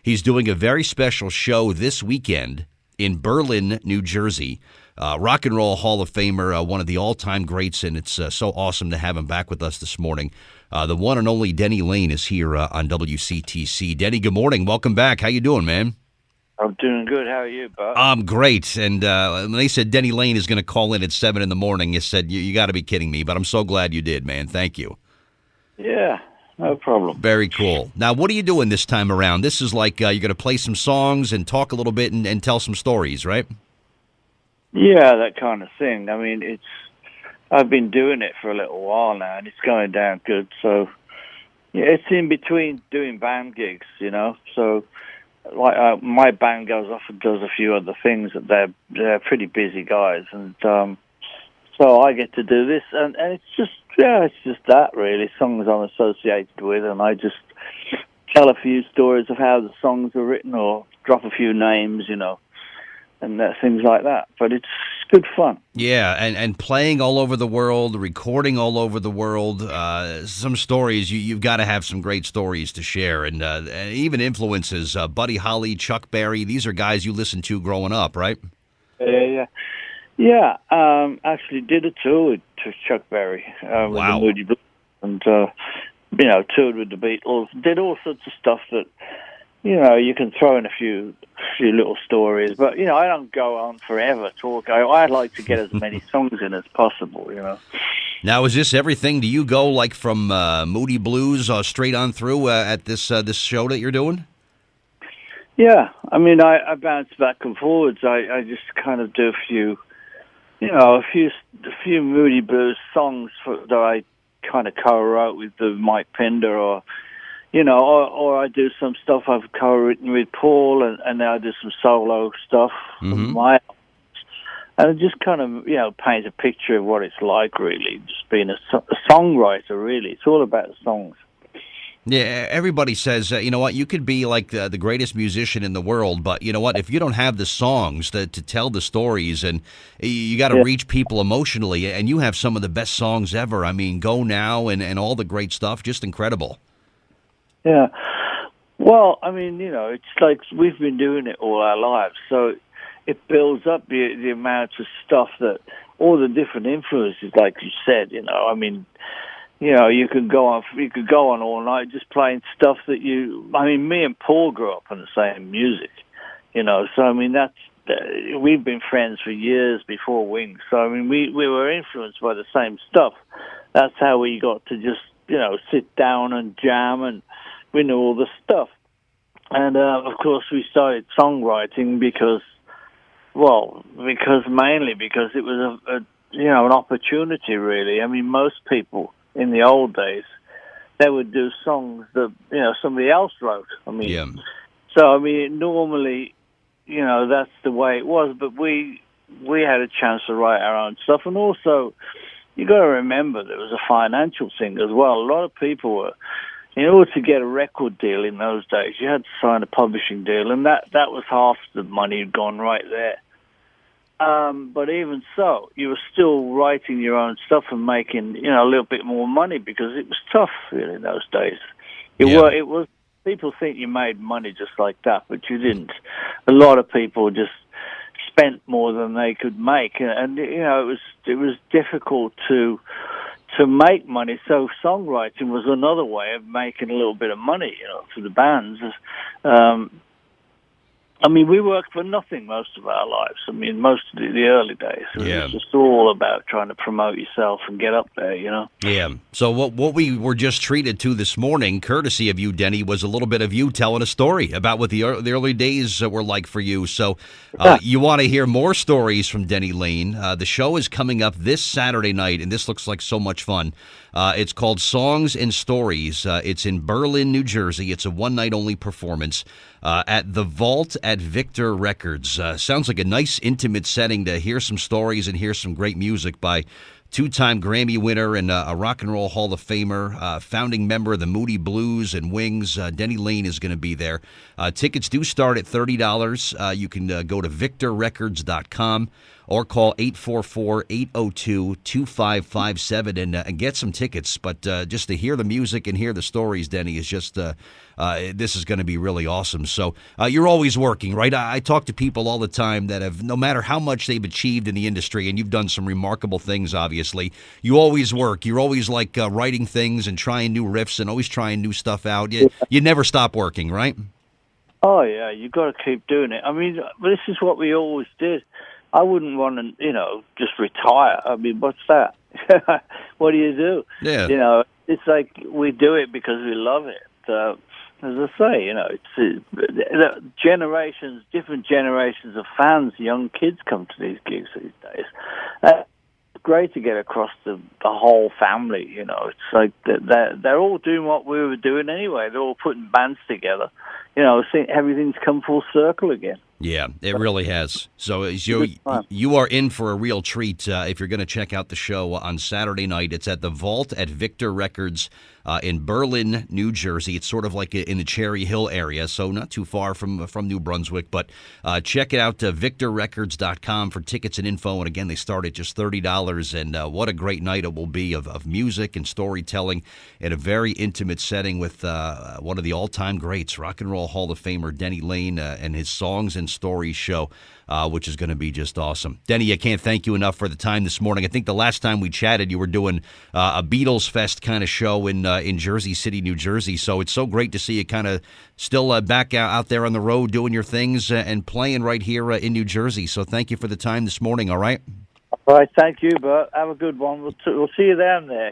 He's doing a very special show this weekend in Berlin, New Jersey. Rock and Roll Hall of Famer, one of the all-time greats, and it's so awesome to have him back with us this morning. The one and only Denny Laine is here on WCTC. Denny, good morning. Welcome back. How you doing, man? I'm doing good. How are you, bud? I'm great. And when they said Denny Laine is going to call in at 7 in the morning, you said, you got to be kidding me. But I'm so glad you did, man. Thank you. Yeah, no problem. Very cool. Now, what are you doing this time around? This is like you're going to play some songs and talk a little bit and tell some stories, right? Yeah, that kind of thing. I mean, I've been doing it for a little while now, and it's going down good. So, yeah, it's in between doing band gigs, So, like my band goes off and does a few other things. That they're pretty busy guys, and so I get to do this, and it's just that really. Songs I'm associated with, and I just tell a few stories of how the songs are written, or drop a few names, and things like that. But it's good fun. Yeah, and playing all over the world, recording all over the world. Some stories, you've got to have some great stories to share, and even influences. Buddy Holly, Chuck Berry, these are guys you listened to growing up, right? Yeah. Actually did a tour with Chuck Berry with the Moody Blues, and toured with the Beatles. Did all sorts of stuff that you can throw in a few little stories, but I don't go on forever talking. I like to get as many songs in as possible. Now, is this everything? Do you go like from Moody Blues straight on through at this show that you're doing? Yeah, I mean, I bounce back and forwards. I just kind of do a few Moody Blues songs that I kind of co-wrote with Mike Pinder, or I do some stuff I've co-written with Paul, and then I do some solo stuff from my albums. And it just kind of, paints a picture of what it's like, really, just being a songwriter, really. It's all about the songs. Yeah, everybody says, you know what, you could be like the greatest musician in the world, but you know what, if you don't have the songs to tell the stories, and you got to reach people emotionally, and you have some of the best songs ever. I mean, Go Now and all the great stuff, just incredible. Yeah. Well, I mean, it's like we've been doing it all our lives, so it builds up the amount of stuff that all the different influences, like you said, I mean, you could go on all night just playing stuff that me and Paul grew up on the same music, so I mean, we've been friends for years before Wings, so I mean, we were influenced by the same stuff. That's how we got to just, sit down and jam, and we knew all the stuff. And, of course, we started songwriting mainly because it was an opportunity, really. I mean, most people in the old days, they would do songs that, somebody else wrote. I mean, So, I mean, normally, that's the way it was, but we had a chance to write our own stuff. And also, you got to remember there was a financial thing as well. A lot of people were, in order to get a record deal in those days, you had to sign a publishing deal, and that was half the money had gone right there. But even so, you were still writing your own stuff and making, a little bit more money, because it was tough, really, in those days. It was. People think you made money just like that, but you didn't. A lot of people just spent more than they could make, and it was difficult to make money. So songwriting was another way of making a little bit of money, for the bands. I mean, we worked for nothing most of our lives. I mean, most of the early days. It was just all about trying to promote yourself and get up there, Yeah. So what we were just treated to this morning, courtesy of you, Denny, was a little bit of you telling a story about what the early days were like for you. So you want to hear more stories from Denny Laine. The show is coming up this Saturday night, and this looks like so much fun. It's called Songs and Stories. It's in Berlin, New Jersey. It's a one-night-only performance at the Vault at Victor Records. Sounds like a nice, intimate setting to hear some stories and hear some great music by two-time Grammy winner and a Rock and Roll Hall of Famer, founding member of the Moody Blues and Wings. Denny Laine is going to be there. Tickets do start at $30. You can go to victorrecords.com or call 844-802-2557 and get some tickets. But just to hear the music and hear the stories, Denny, is just this is going to be really awesome. So you're always working, right? I talk to people all the time that have, no matter how much they've achieved in the industry, and you've done some remarkable things, obviously, you always work. You're always like writing things and trying new riffs and always trying new stuff out. You never stop working, right? Oh, yeah, you've got to keep doing it. I mean, this is what we always did. I wouldn't want to, just retire. I mean, what's that? What do you do? Yeah. It's like we do it because we love it. As I say, it's generations, different generations of fans, young kids come to these gigs these days. It's great to get across the whole family, It's like they're all doing what we were doing anyway. They're all putting bands together. I think everything's come full circle again. Yeah, it really has. So you are in for a real treat if you're going to check out the show on Saturday night. It's at the Vault at Victor Records in Berlin, New Jersey. It's sort of like in the Cherry Hill area, so not too far from New Brunswick. But check it out, victorrecords.com for tickets and info. And again, they start at just $30. And what a great night it will be of music and storytelling in a very intimate setting with one of the all-time greats, Rock and Roll Hall of Famer Denny Laine and his Songs and Stories show, which is going to be just awesome. Denny, I can't thank you enough for the time this morning. I think the last time we chatted, you were doing a Beatles Fest kind of show in Jersey City, New Jersey. So it's so great to see you kind of still back out there on the road doing your things and playing right here in New Jersey. So thank you for the time this morning, all right? All right, thank you, Bert. Have a good one. We'll see you down there.